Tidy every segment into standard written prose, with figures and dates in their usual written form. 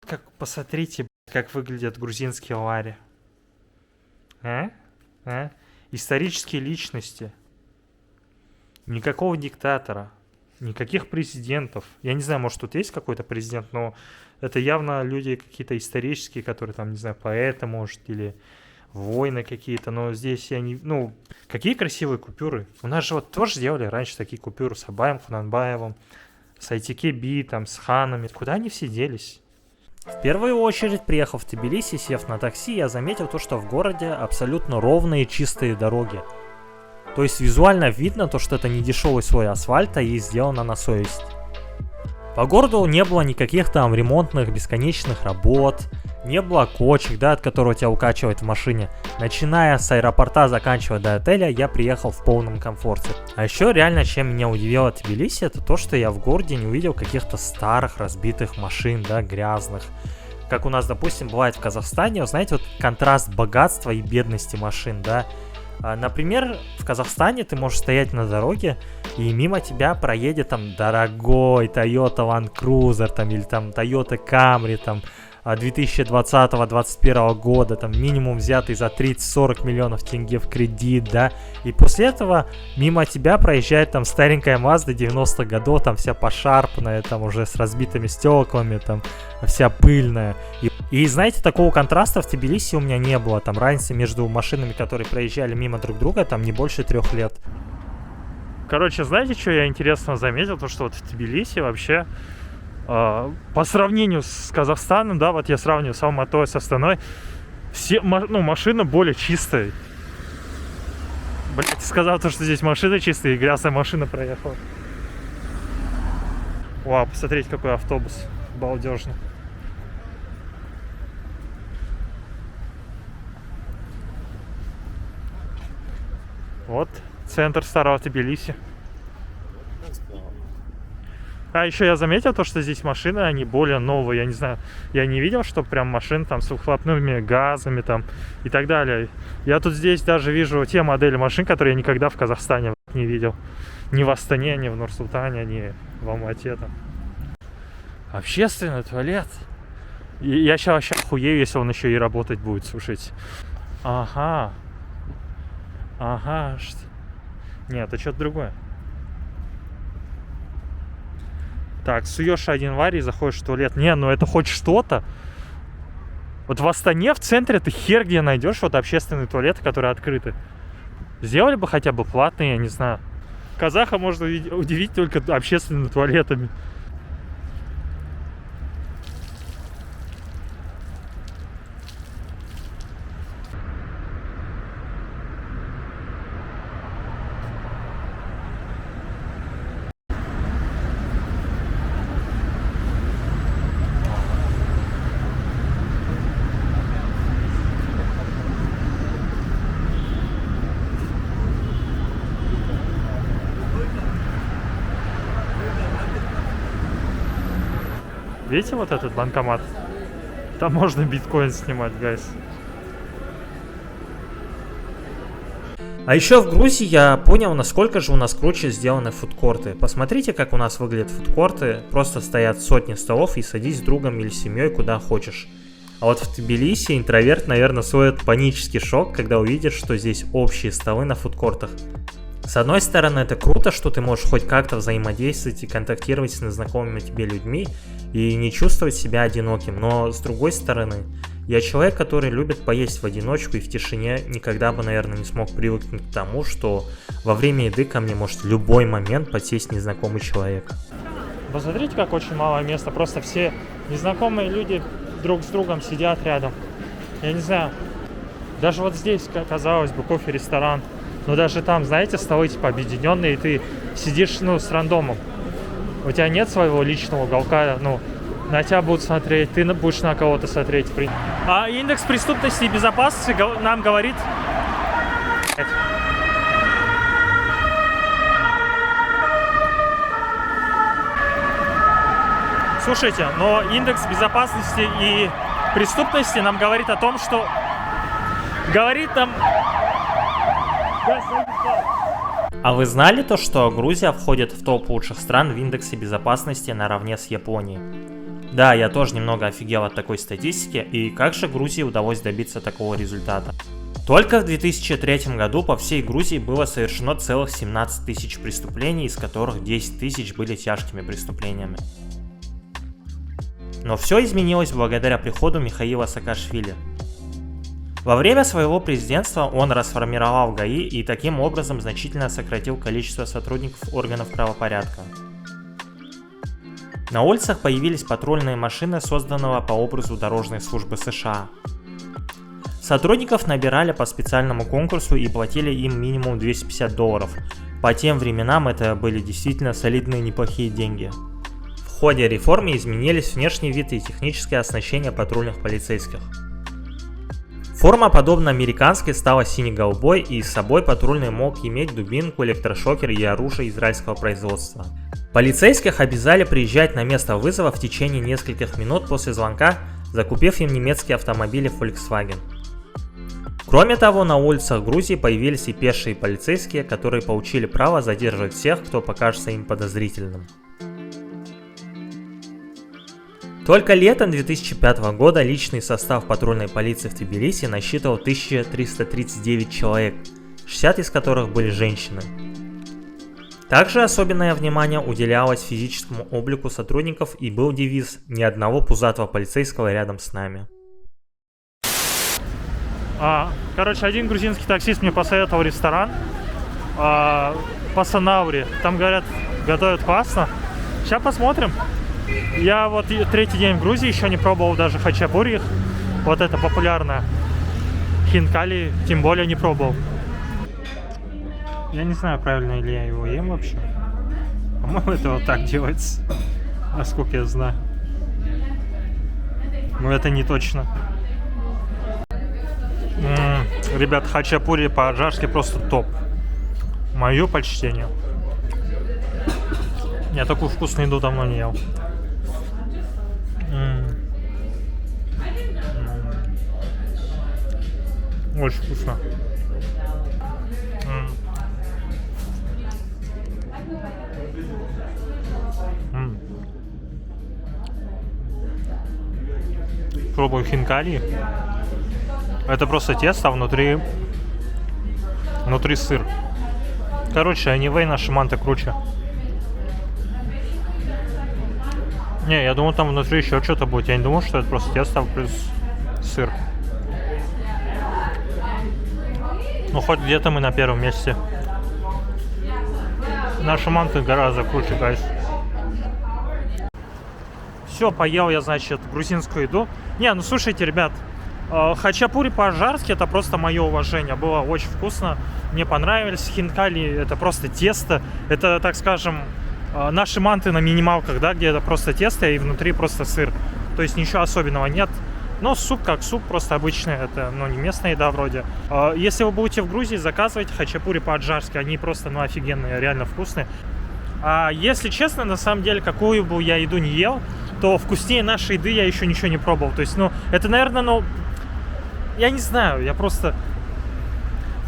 как посмотрите, как выглядят грузинские лари. А? А? Исторические личности. Никакого диктатора. Никаких президентов. Я не знаю, может тут есть какой-то президент, но это явно люди какие-то исторические, которые там, не знаю, поэты, может, или войны какие-то. Но здесь я не... Ну, какие красивые купюры. У нас же вот тоже делали раньше такие купюры с Абаем, Кунанбаевым, с Айтике Би, там, с ханами. Куда они все делись? В первую очередь, приехав в Тбилиси, сев на такси, я заметил то, что в городе абсолютно ровные чистые дороги. То есть визуально видно то, что это не дешевый слой асфальта и сделано на совесть. По городу не было никаких там ремонтных бесконечных работ, не было кочек, да, от которого тебя укачивает в машине. Начиная с аэропорта, заканчивая до отеля, я приехал в полном комфорте. А еще реально, чем меня удивило Тбилиси, это то, что я в городе не увидел каких-то старых разбитых машин, да, грязных. Как у нас, допустим, бывает в Казахстане, вы знаете, вот контраст богатства и бедности машин, да. Например, в Казахстане ты можешь стоять на дороге, и мимо тебя проедет там дорогой Toyota Land Cruiser, там, или там Toyota Camry, там, 2020-2021 года, там, минимум взятый за 30-40 миллионов тенге в кредит, да, и после этого мимо тебя проезжает там старенькая Mazda 90-х годов, там, вся пошарпанная, там, уже с разбитыми стеклами, там, вся пыльная. И знаете, такого контраста в Тбилиси у меня не было, там, разница между машинами, которые проезжали мимо друг друга, там, не больше 3 лет. Короче, знаете, что я интересно заметил? То, что вот в Тбилиси вообще... по сравнению с Казахстаном, да, вот я сравниваю с Алматой, с Астаной, все, ну, машина более чистая. Блять, сказал то, что здесь машина чистая, и грязная машина проехала. Вау, посмотрите, какой автобус, балдежный. Вот, центр старого Тбилиси. А еще я заметил то, что здесь машины, они более новые, я не знаю, я не видел, что прям машины там с выхлопными газами там и так далее. Я тут здесь даже вижу те модели машин, которые я никогда в Казахстане не видел. Ни в Астане, ни в Нур-Султане, ни в Алмате там. Общественный туалет. И я сейчас вообще охуею, если он еще и работать будет, слушайте. Ага. Ага. Нет, это что-то другое. Так, суешь один варь и заходишь в туалет. Не, ну это хоть что-то. Вот в Астане, в центре, ты хер где найдешь вот общественные туалеты, которые открыты. Сделали бы хотя бы платные, я не знаю. Казаха можно удивить только общественными туалетами. Видите вот этот банкомат? Там можно биткоин снимать, гайс. А еще в Грузии я понял, насколько же у нас круче сделаны фудкорты. Посмотрите, как у нас выглядят фудкорты. Просто стоят сотни столов и садись с другом или семьей куда хочешь. А вот в Тбилиси интроверт, наверное, словит панический шок, когда увидит, что здесь общие столы на фудкортах. С одной стороны, это круто, что ты можешь хоть как-то взаимодействовать и контактировать с незнакомыми тебе людьми и не чувствовать себя одиноким. Но с другой стороны, я человек, который любит поесть в одиночку и в тишине, никогда бы, наверное, не смог привыкнуть к тому, что во время еды ко мне может в любой момент подсесть незнакомый человек. Посмотрите, как очень мало места, просто все незнакомые люди друг с другом сидят рядом. Я не знаю, даже вот здесь, казалось бы, кофе-ресторан. Но даже там, знаете, столы типа объединенные, и ты сидишь, ну, с рандомом. У тебя нет своего личного уголка, ну, на тебя будут смотреть, ты будешь на кого-то смотреть. А индекс преступности и безопасности нам говорит... Слушайте, но индекс безопасности и преступности нам говорит о том, что... Говорит нам... А вы знали то, что Грузия входит в топ лучших стран в индексе безопасности наравне с Японией? Да, я тоже немного офигел от такой статистики, и как же Грузии удалось добиться такого результата. Только в 2003 году по всей Грузии было совершено целых 17 тысяч преступлений, из которых 10 тысяч были тяжкими преступлениями. Но все изменилось благодаря приходу Михаила Саакашвили. Во время своего президентства он расформировал ГАИ и таким образом значительно сократил количество сотрудников органов правопорядка. На улицах появились патрульные машины, созданного по образу дорожной службы США. Сотрудников набирали по специальному конкурсу и платили им минимум $250. По тем временам это были действительно солидные неплохие деньги. В ходе реформы изменились внешний вид и техническое оснащение патрульных полицейских. Форма, подобно американской, стала сине-голубой, и с собой патрульный мог иметь дубинку, электрошокер и оружие израильского производства. Полицейских обязали приезжать на место вызова в течение нескольких минут после звонка, закупив им немецкие автомобили Volkswagen. Кроме того, на улицах Грузии появились и пешие полицейские, которые получили право задерживать всех, кто покажется им подозрительным. Только летом 2005 года личный состав патрульной полиции в Тбилиси насчитывал 1339 человек, 60 из которых были женщины. Также особенное внимание уделялось физическому облику сотрудников и был девиз «Ни одного пузатого полицейского рядом с нами». Короче, один грузинский таксист мне посоветовал ресторан по Санаури. Там, говорят, готовят классно. Сейчас посмотрим. Я вот третий день в Грузии, еще не пробовал даже хачапури. Вот это популярное. Хинкали тем более не пробовал. Я не знаю, правильно ли я его ем вообще. По-моему, это вот так делается. Насколько я знаю. Но это не точно. Ребят, хачапури по-аджарски просто топ. Мое почтение. Я такую вкусную еду давно не ел. Очень вкусно. Пробую хинкали. Это просто тесто, а внутри сыр. Короче, anyway, наши манты круче. Не, я думал, там внутри еще что-то будет. Я не думал, что это просто тесто плюс сыр. Ну, хоть где-то мы на первом месте. Наши манты гораздо круче, гайс. Все, поел я, значит, грузинскую еду. Не, ну слушайте, ребят, хачапури по-аджарски это просто мое уважение. Было очень вкусно. Мне понравились. Хинкали это просто тесто. Это, так скажем, наши манты на минималках, да, где это просто тесто и внутри просто сыр. То есть ничего особенного нет. Но суп как суп, просто обычный. Это, ну, не местная еда вроде. Если вы будете в Грузии, заказывайте хачапури по-аджарски. Они просто, ну, офигенные, реально вкусные. А если честно, на самом деле, какую бы я еду не ел, то вкуснее нашей еды я еще ничего не пробовал. То есть, ну, это, наверное, ну, я не знаю, я просто...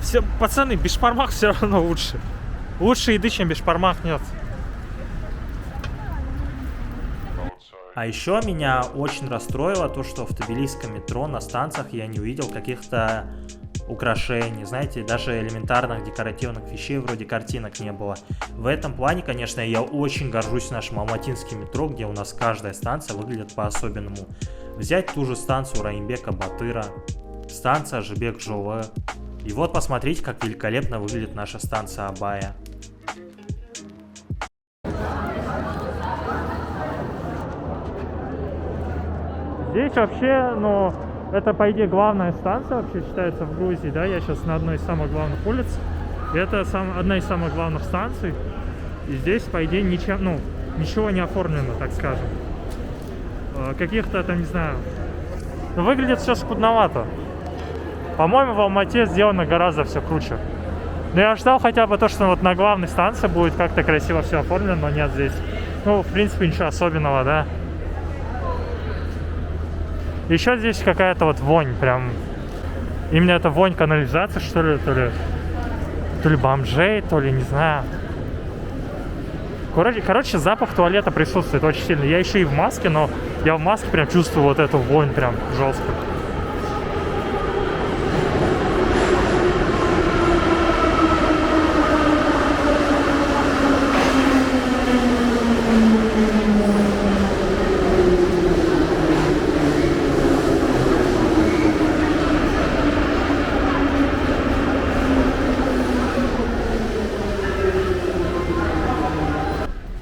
Все, пацаны, бешбармак все равно лучше. Лучше еды, чем бешбармак, нет. А еще меня очень расстроило то, что в тбилисском метро на станциях я не увидел каких-то украшений, знаете, даже элементарных декоративных вещей вроде картинок не было. В этом плане, конечно, я очень горжусь нашим алматинским метро, где у нас каждая станция выглядит по-особенному. Взять ту же станцию Раимбека Батыра, станция Жибек-Жолы. И вот посмотрите, как великолепно выглядит наша станция Абая. Здесь вообще, ну, это, по идее, главная станция вообще считается в Грузии, да, я сейчас на одной из самых главных улиц, и это одна из самых главных станций, и здесь, по идее, ничего не оформлено, так скажем. Каких-то, там, не знаю, выглядит все скудновато. По-моему, в Алмате сделано гораздо все круче. Но я ждал хотя бы то, что вот на главной станции будет как-то красиво все оформлено, но нет здесь. Ну, в принципе, ничего особенного, да. Еще здесь какая-то вот вонь, прям... Именно это вонь канализации, что ли, то ли бомжей, то ли, не знаю. Короче, запах туалета присутствует очень сильно. Я еще и в маске, но Я в маске прям чувствую вот эту вонь прям жестко.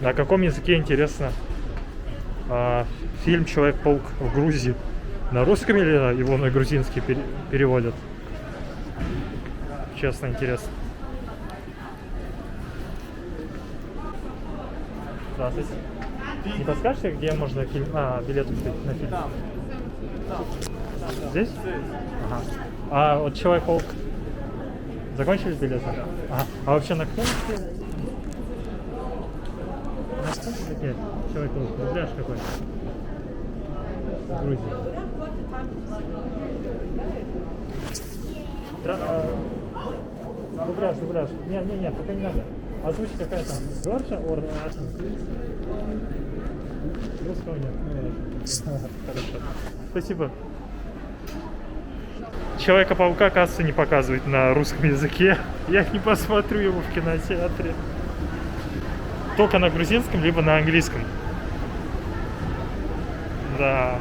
На каком языке, интересно, фильм «Человек-паук» в Грузии? На русском или его на грузинский переводят? Честно, интересно. Здравствуйте. Не подскажете, где можно билет купить на фильм? Здесь? Ага. А вот «Человек-паук» закончились билеты? Ага. А вообще на каком языке? Нет, Человек-паук, дубляж какой? В Грузии. Дубляж. Не, пока не надо. Озвучка какая там? Джорджа, русского нет. Хорошо. Спасибо. Человека-паука, оказывается, не показывают на русском языке. Я не посмотрю его в кинотеатре. Только на грузинском, либо на английском. Да.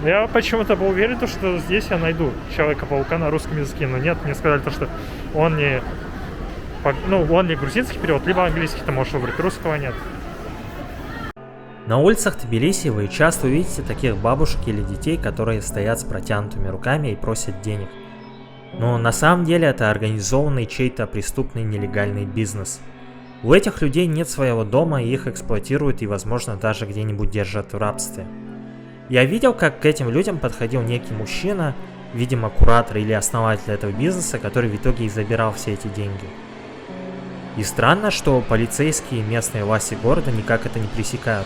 Я почему-то был уверен, что здесь я найду Человека-паука на русском языке, но нет, мне сказали, что он не грузинский перевод, либо английский ты можешь выбрать, русского нет. На улицах Тбилиси вы часто увидите таких бабушек или детей, которые стоят с протянутыми руками и просят денег. Но на самом деле это организованный чей-то преступный нелегальный бизнес. У этих людей нет своего дома, и их эксплуатируют и, возможно, даже где-нибудь держат в рабстве. Я видел, как к этим людям подходил некий мужчина, видимо, куратор или основатель этого бизнеса, который в итоге и забирал все эти деньги. И странно, что полицейские и местные власти города никак это не пресекают.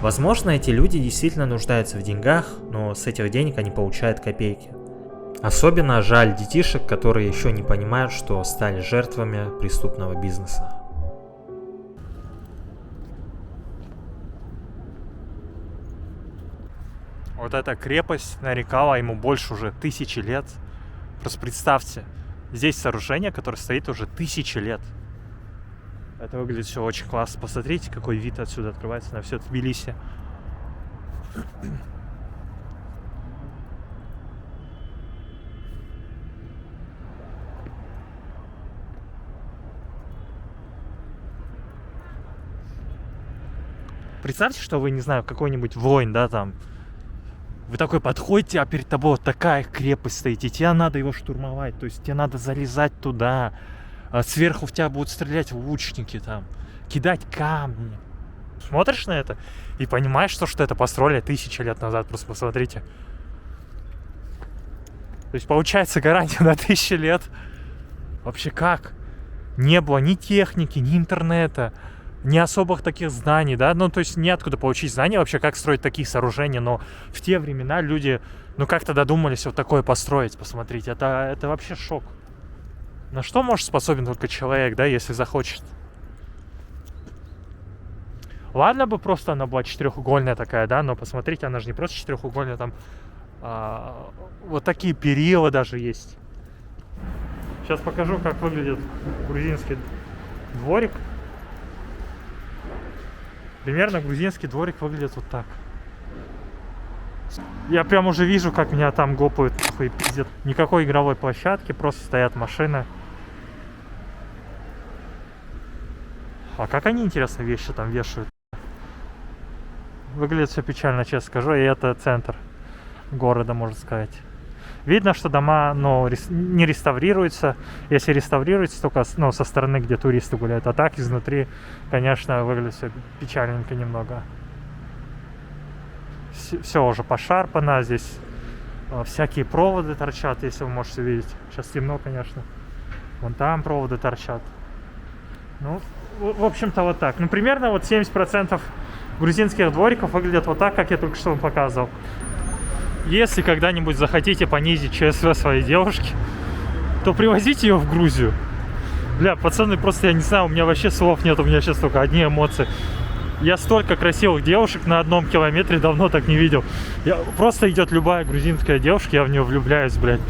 Возможно, эти люди действительно нуждаются в деньгах, но с этих денег они получают копейки. Особенно жаль детишек, которые еще не понимают, что стали жертвами преступного бизнеса. Вот эта крепость нарекала ему больше уже 1000 лет. Просто представьте, здесь сооружение, которое стоит уже 1000 лет. Это выглядит все очень классно. Посмотрите, какой вид отсюда открывается на все Тбилиси. Представьте, что вы, не знаю, какой-нибудь воин, да, там. Вы такой подходите, а перед тобой вот такая крепость стоит, и тебе надо его штурмовать, то есть тебе надо залезать туда, а сверху в тебя будут стрелять лучники там, кидать камни. Смотришь на это и понимаешь, что это построили 1000 лет назад, просто посмотрите. То есть получается гарантия на 1000 лет. Вообще как? Не было ни техники, ни интернета, ни особых таких знаний, да, ну, то есть неоткуда получить знания вообще, как строить такие сооружения, но в те времена люди, ну, как-то додумались вот такое построить, посмотрите, это вообще шок. На что может способен только человек, да, если захочет? Ладно бы просто она была четырехугольная такая, да, но посмотрите, она же не просто четырехугольная, там вот такие перила даже есть. Сейчас покажу, как выглядит грузинский дворик. Примерно грузинский дворик выглядит вот так. Я прям уже вижу, как меня там гопают и пиздят. Никакой игровой площадки, просто стоят машины. А как они, интересно, вещи там вешают? Выглядит все печально, честно скажу, и это центр города, можно сказать. Видно, что дома, ну, не реставрируются. Если реставрируются, только, ну, со стороны, где туристы гуляют. А так, изнутри, конечно, выглядит все печальненько немного. Все уже пошарпано. Здесь всякие проводы торчат, если вы можете видеть. Сейчас темно, конечно. Вон там проводы торчат. Ну, в общем-то, вот так. Ну, примерно вот 70% грузинских двориков выглядят вот так, как я только что вам показывал. Если когда-нибудь захотите понизить ЧСВ своей девушки, то привозите ее в Грузию. Бля, пацаны, просто я не знаю, у меня вообще слов нет, у меня сейчас только одни эмоции. Я столько красивых девушек на 1 километре давно так не видел. Просто идет любая грузинская девушка, я в нее влюбляюсь, блядь.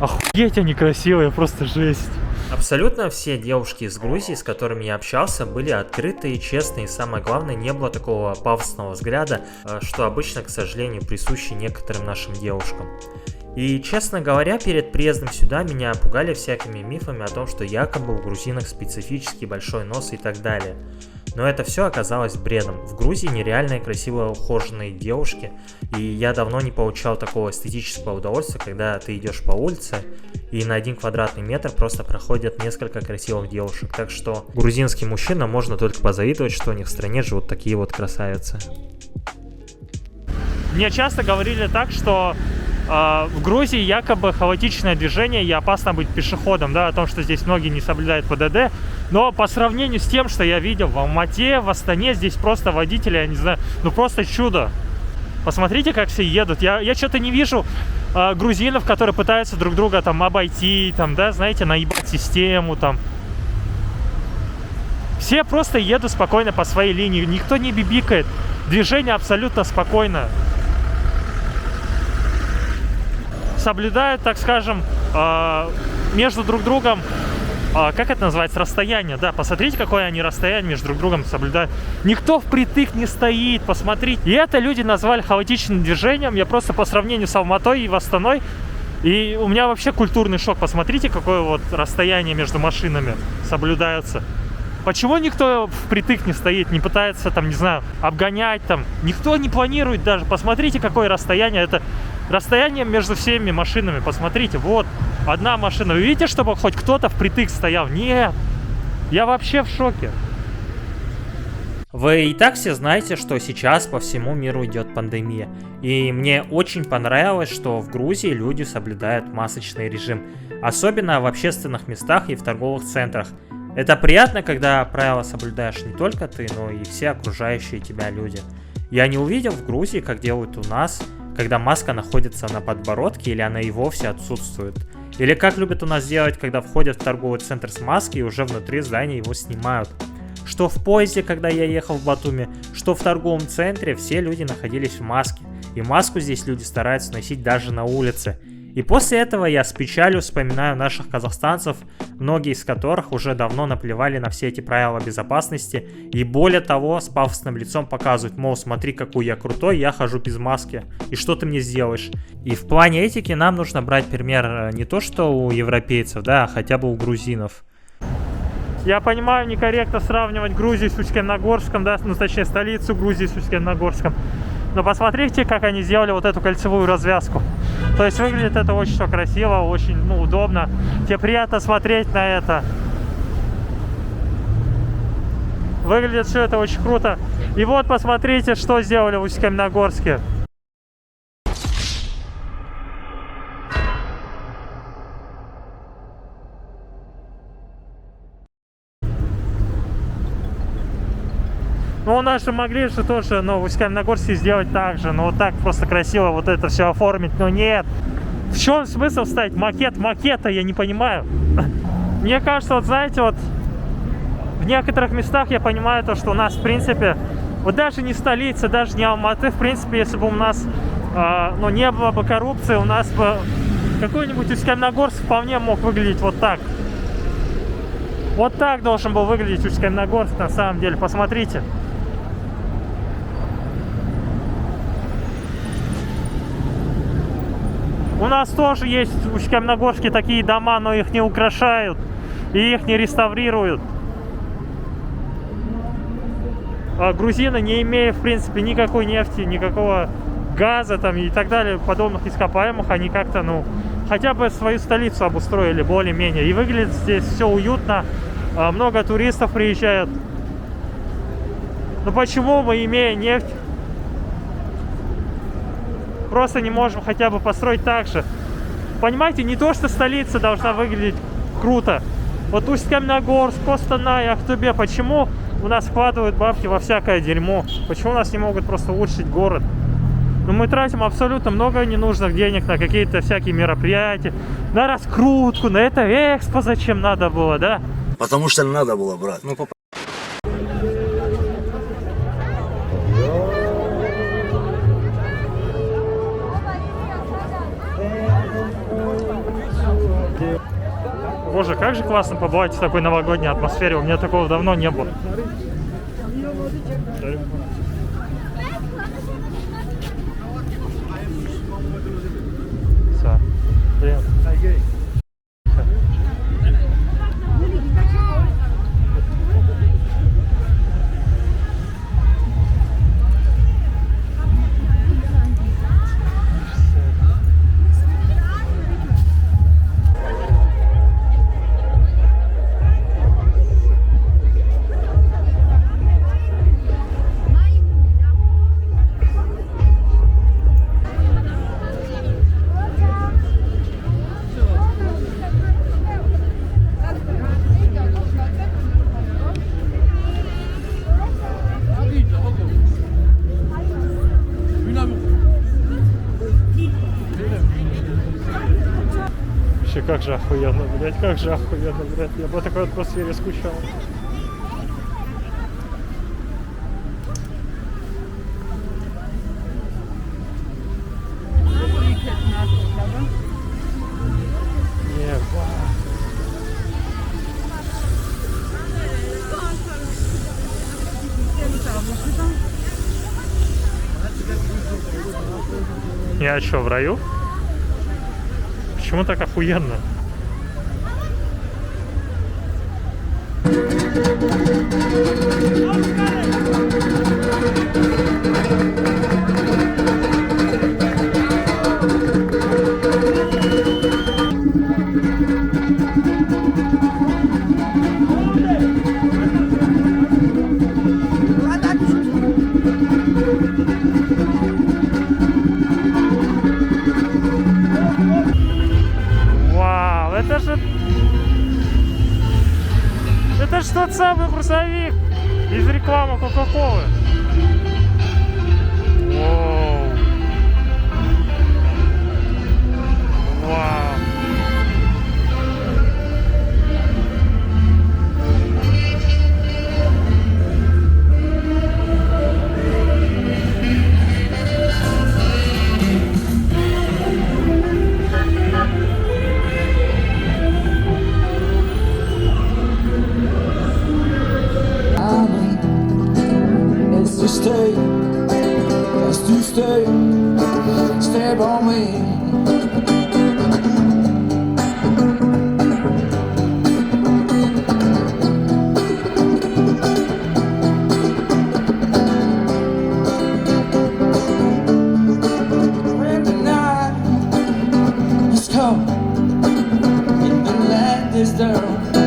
Охуеть, они красивые, просто жесть. Абсолютно все девушки из Грузии, с которыми я общался, были открытые, честные, и самое главное, не было такого пафосного взгляда, что обычно, к сожалению, присуще некоторым нашим девушкам. И, честно говоря, перед приездом сюда меня пугали всякими мифами о том, что якобы у грузинок специфический большой нос и так далее. Но это все оказалось бредом. В Грузии нереально красивые ухоженные девушки, и я давно не получал такого эстетического удовольствия, когда ты идешь по улице, и на 1 квадратный метр просто проходят несколько красивых девушек. Так что грузинским мужчинам можно только позавидовать, что у них в стране живут такие вот красавицы. Мне часто говорили так, что в Грузии якобы хаотичное движение и опасно быть пешеходом, да, о том, что здесь многие не соблюдают ПДД. Но по сравнению с тем, что я видел в Алмате, в Астане, здесь просто водители, я не знаю, ну просто чудо. Посмотрите, как все едут. Я что-то не вижу грузинов, которые пытаются друг друга там обойти, там, да, знаете, наебать систему, там. Все просто едут спокойно по своей линии, никто не бибикает. Движение абсолютно спокойно. Соблюдают, так скажем, между друг другом, как это называется, расстояние, да, посмотрите, какое они расстояние между друг другом соблюдают. Никто впритык не стоит, посмотрите. И это люди назвали хаотичным движением, я просто по сравнению с Алматой и Астаной, и у меня вообще культурный шок, посмотрите, какое вот расстояние между машинами соблюдается. Почему никто впритык не стоит, не пытается там, не знаю, обгонять там, никто не планирует даже, посмотрите, какое расстояние, это расстояние между всеми машинами, посмотрите, вот, одна машина, вы видите, чтобы хоть кто-то впритык стоял? Нет, я вообще в шоке. Вы и так все знаете, что сейчас по всему миру идет пандемия. И мне очень понравилось, что в Грузии люди соблюдают масочный режим. Особенно в общественных местах и в торговых центрах. Это приятно, когда правила соблюдаешь не только ты, но и все окружающие тебя люди. Я не увидел в Грузии, как делают у нас, когда маска находится на подбородке или она и вовсе отсутствует. Или как любят у нас делать, когда входят в торговый центр с маской и уже внутри здания его снимают. Что в поезде, когда я ехал в Батуми, что в торговом центре, все люди находились в маске. И маску здесь люди стараются носить даже на улице. И после этого я с печалью вспоминаю наших казахстанцев, многие из которых уже давно наплевали на все эти правила безопасности и более того с пафосным лицом показывают, мол, смотри, какой я крутой, я хожу без маски, и что ты мне сделаешь? И в плане этики нам нужно брать пример не то что у европейцев, да, а хотя бы у грузинов. Я понимаю, некорректно сравнивать Грузию с Усть-Каменогорском, да, ну точнее столицу Грузии с Усть-Каменогорском. Но посмотрите, как они сделали вот эту кольцевую развязку. То есть выглядит это очень все красиво, очень, ну, удобно. Тебе приятно смотреть на это. Выглядит все это очень круто. И вот посмотрите, что сделали в Усть-Каменогорске. Ну, у нас же могли же тоже, ну, в Усть-Каменогорске сделать так же, но вот так просто красиво вот это все оформить, но нет. В чем смысл ставить макет макета, я не понимаю. Мне кажется, вот знаете, вот в некоторых местах я понимаю то, что у нас, в принципе, вот даже не столица, даже не Алматы, в принципе, если бы у нас, ну, не было бы коррупции, у нас бы какой-нибудь Усть-Каменогорск вполне мог выглядеть вот так. Вот так должен был выглядеть Усть-Каменогорск на самом деле, посмотрите. У нас тоже есть в Усть-Каменогорске такие дома, но их не украшают и их не реставрируют. А грузины, не имея, в принципе, никакой нефти, никакого газа там и так далее, подобных ископаемых, они как-то, ну, хотя бы свою столицу обустроили более-менее. И выглядит здесь все уютно, много туристов приезжают. Но почему мы, имея нефть, просто не можем хотя бы построить так же? Понимаете, не то, что столица должна выглядеть круто. Вот Усть-Каменогорск, Астана и Актобе, почему у нас вкладывают бабки во всякое дерьмо? Почему у нас не могут просто улучшить город? Ну, мы тратим абсолютно много ненужных денег на какие-то всякие мероприятия, на раскрутку, на это экспо зачем надо было, да? Потому что надо было, брат. Боже, как же классно побывать в такой новогодней атмосфере. У меня такого давно не было. Все. Привет. Вообще, как же охуенно, блядь, как же охуенно, блядь. Я по такой атмосфере скучал. Ебать. Я что, в раю? Почему так охуенно? Вау, это же... Это же тот самый грузовик из рекламы Кока-Колы. Воу. Вау. It's to stay, it's to stay, stay by me. When the night has come and the land is down.